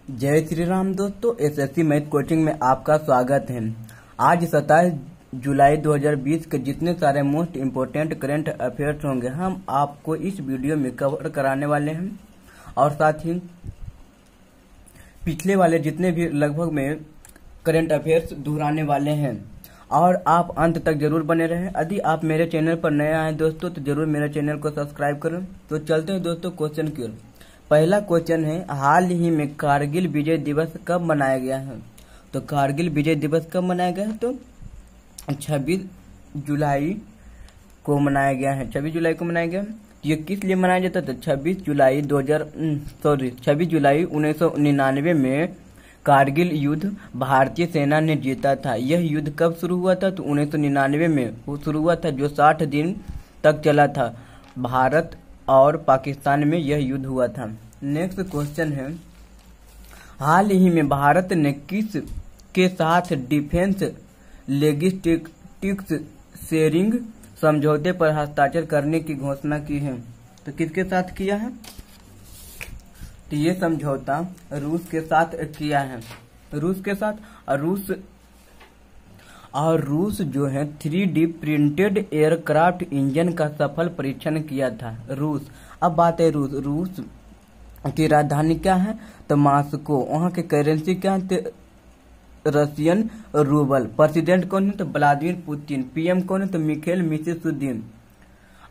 जय श्री राम दोस्तों, SSC math coaching में आपका स्वागत है। आज 27 जुलाई 2020 के जितने सारे मोस्ट इम्पोर्टेंट करंट अफेयर्स होंगे हम आपको इस वीडियो में कवर कराने वाले हैं और साथ ही पिछले वाले जितने भी लगभग में करंट अफेयर्स दोहराने वाले हैं और आप अंत तक जरूर बने रहें। यदि आप मेरे चैनल पर नए आए दोस्तों तो जरूर मेरे चैनल को सब्सक्राइब करें। तो चलते हैं दोस्तों क्वेश्चन की ओर। पहला क्वेश्चन है, हाल ही में कारगिल विजय दिवस कब मनाया गया है? तो कारगिल विजय दिवस कब मनाया गया है? तो 26 जुलाई को मनाया गया है। 26 जुलाई को मनाया गया। ये किस लिए मनाया जाता है? तो 26 जुलाई 1999 में कारगिल युद्ध भारतीय सेना ने जीता था। यह युद्ध कब शुरू हुआ था? तो 1999 में वो शुरू हुआ था, जो 60 दिन तक चला था। भारत और पाकिस्तान में यह युद्ध हुआ था। नेक्स्ट क्वेश्चन है, हाल ही में भारत ने किस के साथ डिफेंस लॉजिस्टिक्स शेयरिंग समझौते पर हस्ताक्षर करने की घोषणा की है? तो किसके साथ किया है? तो ये समझौता रूस के साथ किया है। रूस के साथ, और रूस जो है 3D प्रिंटेड एयरक्राफ्ट इंजन का सफल परीक्षण किया था। रूस, अब बात है रूस की राजधानी क्या है? तो मास्को। वहाँ के करेंसी क्या है? तो रशियन रूबल। प्रेसिडेंट कौन है? तो व्लादिमीर पुतिन। पीएम कौन है? तो मिखेल मिशेलुदीन।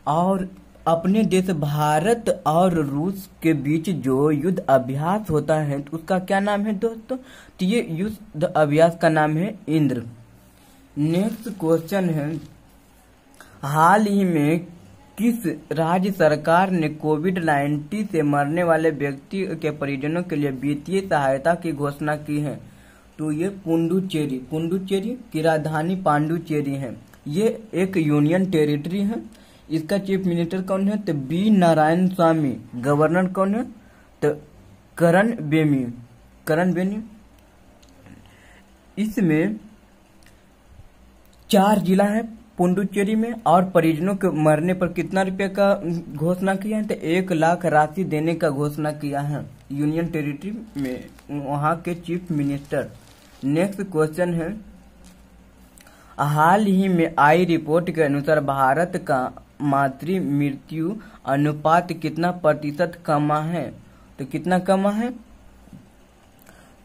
और अपने देश भारत और रूस के बीच जो युद्ध अभ्यास होता है तो उसका क्या नाम है दोस्तों? तो ये युद्ध अभ्यास का नाम है इंद्र। नेक्स्ट क्वेश्चन है, हाल ही में किस राज्य सरकार ने कोविड-19 से मरने वाले व्यक्ति के परिजनों के लिए वित्तीय सहायता की घोषणा की है? तो ये पुडुचेरी की राजधानी पांडुचेरी है। ये एक यूनियन टेरिटरी है। इसका चीफ मिनिस्टर कौन है? तो बी नारायण स्वामी। गवर्नर कौन है? तो करण बेनी। इसमें 4 जिला है पुडुचेरी में और परिजनों के मरने पर कितना रुपए का घोषणा किया है? तो 1 लाख राशि देने का घोषणा किया है यूनियन टेरिटरी में वहां के चीफ मिनिस्टर। नेक्स्ट क्वेश्चन है, हाल ही में आई रिपोर्ट के अनुसार भारत का मातृ मृत्यु अनुपात कितना प्रतिशत कमा है? तो कितना कमा है?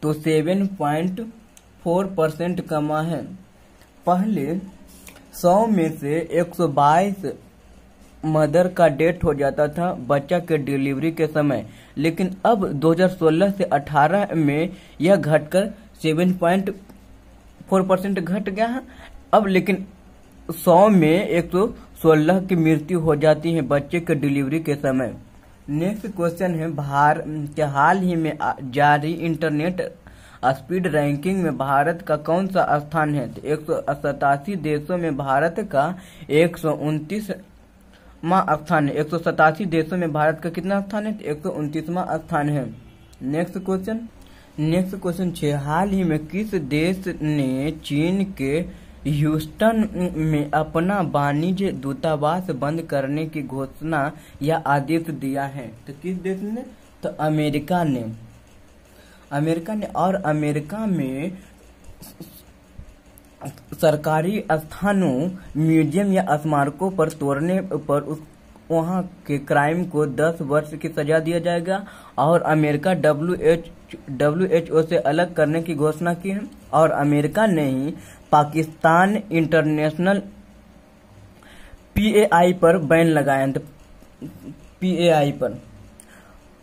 तो 7.4% कमा है। पहले 100 में से 122 मदर का डेथ हो जाता था बच्चा के डिलीवरी के समय, लेकिन अब 2016 से 18 में यह घटकर 7.4% घट गया है। अब लेकिन 100 में 116 की मृत्यु हो जाती है बच्चे के डिलीवरी के समय। नेक्स्ट क्वेश्चन है, हाल ही में जारी इंटरनेट स्पीड रैंकिंग में भारत का कौन सा स्थान है? तो 187 देशों में भारत का 129वां स्थान है। 187 देशों में भारत का कितना स्थान है? तो 129वां स्थान है। नेक्स्ट क्वेश्चन 6, हाल ही में किस देश ने चीन के ह्यूस्टन में अपना वाणिज्य दूतावास बंद करने की घोषणा या आदेश दिया है? तो किस देश ने? तो अमेरिका ने। और अमेरिका में सरकारी स्थानों, म्यूजियम या स्मारकों पर तोड़ने पर वहां के क्राइम को 10 वर्ष की सजा दिया जाएगा। और अमेरिका WHO से अलग करने की घोषणा की है। और अमेरिका ने ही पाकिस्तान इंटरनेशनल PAI पर बैन लगाया है। तो PAI पर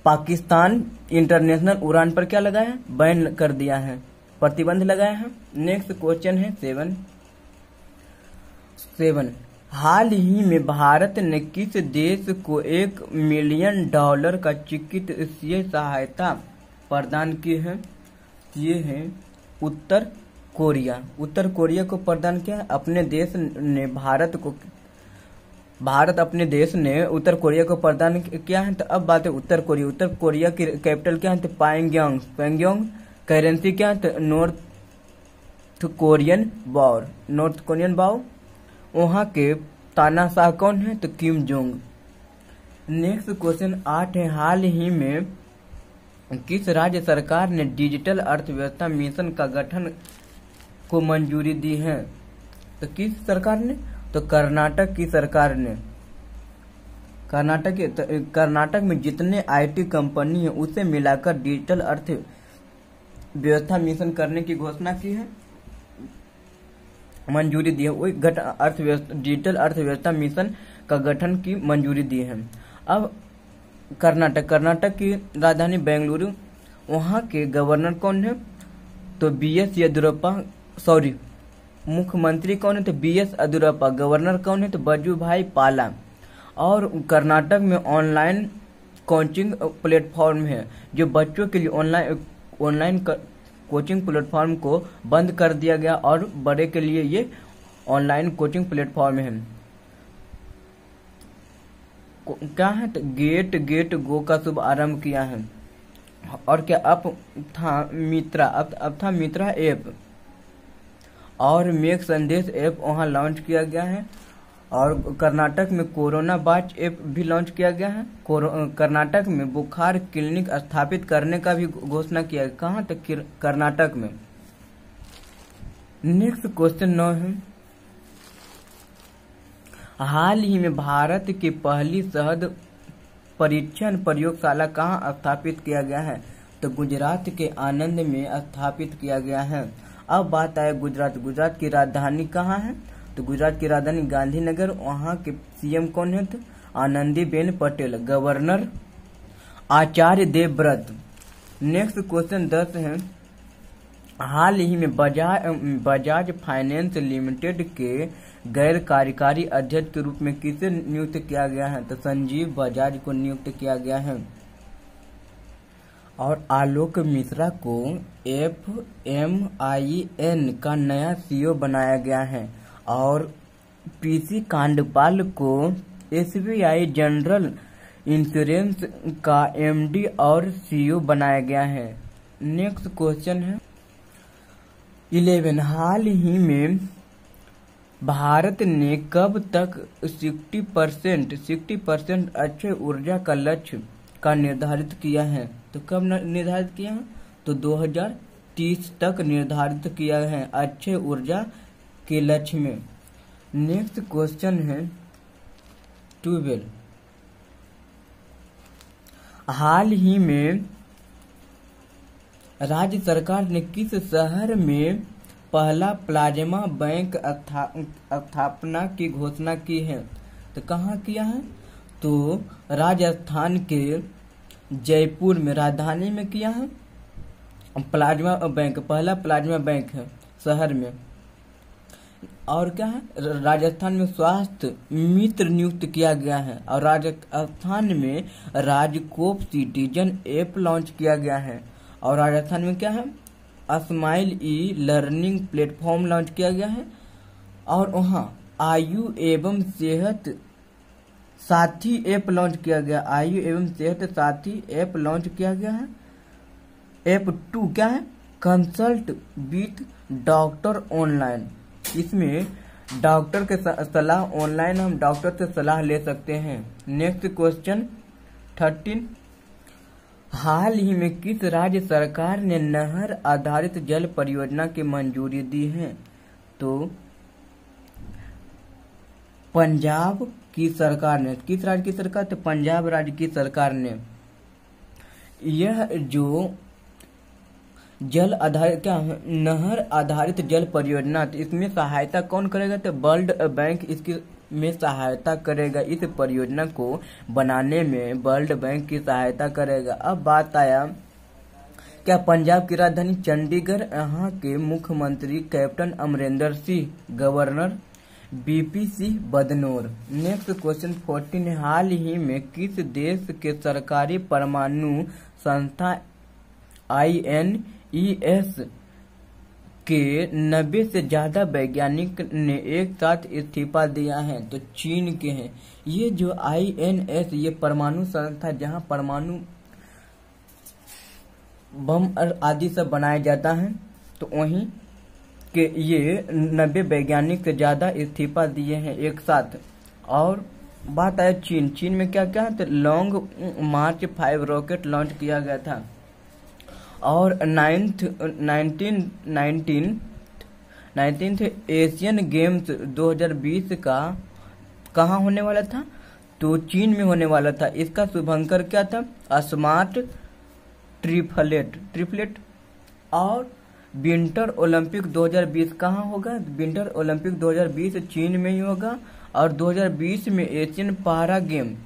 पाकिस्तान इंटरनेशनल उड़ान पर क्या लगाया है? बैन कर दिया है, प्रतिबंध लगाया है। नेक्स्ट क्वेश्चन है 7, हाल ही में भारत ने किस देश को $1 मिलियन का चिकित्सीय सहायता प्रदान की है? ये है उत्तर कोरिया। उत्तर कोरिया को प्रदान किया। भारत अपने देश ने उत्तर कोरिया को प्रदान किया है। तो अब बात है उत्तर कोरिया की कैपिटल क्या है? तो प्योंगयांग। करेंसी क्या है? तो नॉर्थ कोरियन बाओ। वहाँ के तानाशाह कौन है? तो किम जोंग। नेक्स्ट क्वेश्चन 8 है, हाल ही में किस राज्य सरकार ने डिजिटल अर्थव्यवस्था मिशन का गठन को मंजूरी दी है? तो किस सरकार ने? तो कर्नाटक की सरकार ने। कर्नाटक में जितने आईटी कंपनी है उसे मिलाकर डिजिटल अर्थव्यवस्था मिशन करने की घोषणा की है, मंजूरी दी है। वही डिजिटल अर्थव्यवस्था मिशन का गठन की मंजूरी दी है। अब कर्नाटक की राजधानी बेंगलुरु, वहाँ के गवर्नर कौन है? तो BS येदियुरप्पा, सॉरी मुख्यमंत्री कौन है? तो BS येदियुरप्पा। गवर्नर कौन है? तो वजुभाई पाला। और कर्नाटक में ऑनलाइन कोचिंग प्लेटफॉर्म है, जो बच्चों के लिए ऑनलाइन कोचिंग प्लेटफॉर्म को बंद कर दिया गया और बड़े के लिए ये ऑनलाइन कोचिंग प्लेटफॉर्म है। क्या है? तो गेट गो का शुभारंभ किया है। और क्या? अब था मित्रा ऐप और मेघ संदेश ऐप वहाँ लॉन्च किया गया है। और कर्नाटक में कोरोना वाच ऐप भी लॉन्च किया गया है। कर्नाटक में बुखार क्लिनिक स्थापित करने का भी घोषणा किया है। कहाँ तक? कर्नाटक में। नेक्स्ट क्वेश्चन 9 है, हाल ही में भारत की पहली शहद परीक्षण प्रयोगशाला कहाँ स्थापित किया गया है? तो गुजरात के आणंद में स्थापित किया गया है। अब बात आए गुजरात की राजधानी कहाँ है? तो गुजरात की राजधानी गांधीनगर। वहाँ के CM कौन है? तो Anandiben Patel. Governor Acharya Devvrat. Next question 10 है, हाल ही में बजाज फाइनेंस लिमिटेड के गैर कार्यकारी अध्यक्ष के रूप में किसे नियुक्त किया गया है? तो संजीव बजाज को नियुक्त किया गया है। और आलोक मिश्रा को FMIN का नया CEO बनाया गया है। और PC कांडपाल को SBI जनरल इंश्योरेंस का MD और CEO बनाया गया है। नेक्स्ट क्वेश्चन है 11, हाल ही में भारत ने कब तक 60% अक्षय ऊर्जा का लक्ष्य का निर्धारित किया है? तो कब निर्धारित किया है? तो 2030 तक निर्धारित किया है अक्षय ऊर्जा के लक्ष्य में। नेक्स्ट क्वेश्चन है 12, हाल ही में राज्य सरकार ने किस शहर में पहला प्लाज्मा बैंक स्थापना की घोषणा की है? तो कहाँ किया है? तो राजस्थान के जयपुर में, राजधानी में किया है। प्लाज्मा बैंक, पहला प्लाज्मा बैंक है शहर में। और क्या है? राजस्थान में स्वास्थ्य मित्र नियुक्त किया गया है। और राजस्थान में राजकोप सिटीजन ऐप लॉन्च किया गया है। और राजस्थान में क्या है? स्माइल लर्निंग प्लेटफॉर्म लॉन्च किया गया है। और वहाँ आयु एवं सेहत साथी ऐप लॉन्च किया गया। आयु एवं सेहत साथी ऐप लॉन्च किया गया है। ऐप 2 क्या है? Consult with doctor online. इसमें डॉक्टर के सलाह ऑनलाइन हम डॉक्टर से सलाह ले सकते हैं। नेक्स्ट क्वेश्चन 13, हाल ही में किस राज्य सरकार ने नहर आधारित जल परियोजना की मंजूरी दी है? तो पंजाब की सरकार ने। किस राज्य की सरकार? तो पंजाब राज्य की सरकार ने। यह जो जल आधारित क्या है? नहर आधारित जल परियोजना, तो इसमें सहायता कौन करेगा? तो वर्ल्ड बैंक इसकी में सहायता करेगा। इस परियोजना को बनाने में वर्ल्ड बैंक की सहायता करेगा। अब बात आया क्या पंजाब की राजधानी चंडीगढ़, यहाँ के मुख्यमंत्री captain Amarinder Singh, governor BP Singh Badnore. Next question 14, हाल ही में किस देश के सरकारी परमाणु संस्था INES के 90 से ज्यादा वैज्ञानिक ने एक साथ इस्तीफा दिया है? तो चीन के हैं। ये जो INS ये परमाणु संस्था जहां परमाणु बम आदि सब बनाया जाता है, तो वहीं के ये 90 वैज्ञानिक से ज्यादा इस्तीफा दिए हैं एक साथ। और बात आए चीन में क्या क्या है? तो लॉन्ग मार्च 5 रॉकेट लॉन्च किया गया था। और नाइनटीन्थ एशियन गेम्स 2020 का कहाँ होने वाला था? तो चीन में होने वाला था। इसका शुभंकर क्या था? Smart triplet. और विंटर ओलंपिक 2020 कहाँ होगा? विंटर ओलंपिक 2020 चीन में ही होगा। और 2020 में एशियन पारा गेम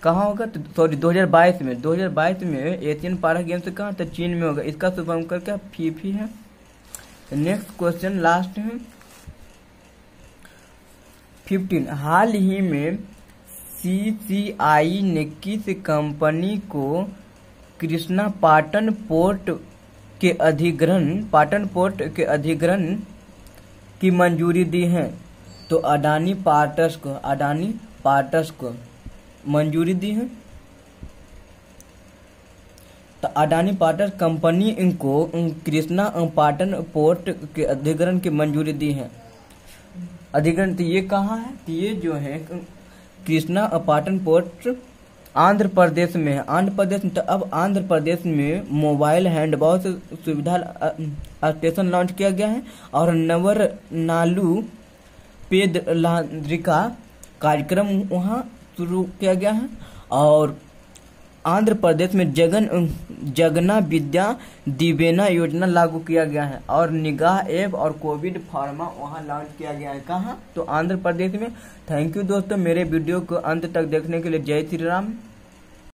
कहाँ होगा? तो सॉरी 2022 में एशियन पारा गेम्स कहाँ? तो चीन में होगा। इसका शुभंकर क्या? फीफी है। नेक्स्ट क्वेश्चन लास्ट है 15। हाल ही में CCI ने किस कंपनी को कृष्णापाटन पोर्ट के अधिग्रहण की मंजूरी दी है? तो अडानी पार्ट्स को मंजूरी दी है। तो अडानी पार्ट्स कंपनी इनको कृष्णापाटन पोर्ट के अधिग्रहण की मंजूरी दी है। अधिग्रहण तो ये कहाँ है? तो ये जो है कृष्णापाटन पोर्ट आंध्र प्रदेश में है। तो अब आंध्र प्रदेश में मोबाइल हैंडबॉल सुविधा स्टेशन लॉन्च किया गया है। और नवरनालू पेदलाद्रिका कार्यक्रम वहाँ शुरू किया गया है। और आंध्र प्रदेश में जगना विद्या दिवेना योजना लागू किया गया है। और निगाह ऐप और कोविड फार्मा वहाँ लॉन्च किया गया है। कहाँ? तो आंध्र प्रदेश में। थैंक यू दोस्तों, मेरे वीडियो को अंत तक देखने के लिए। जय श्री राम।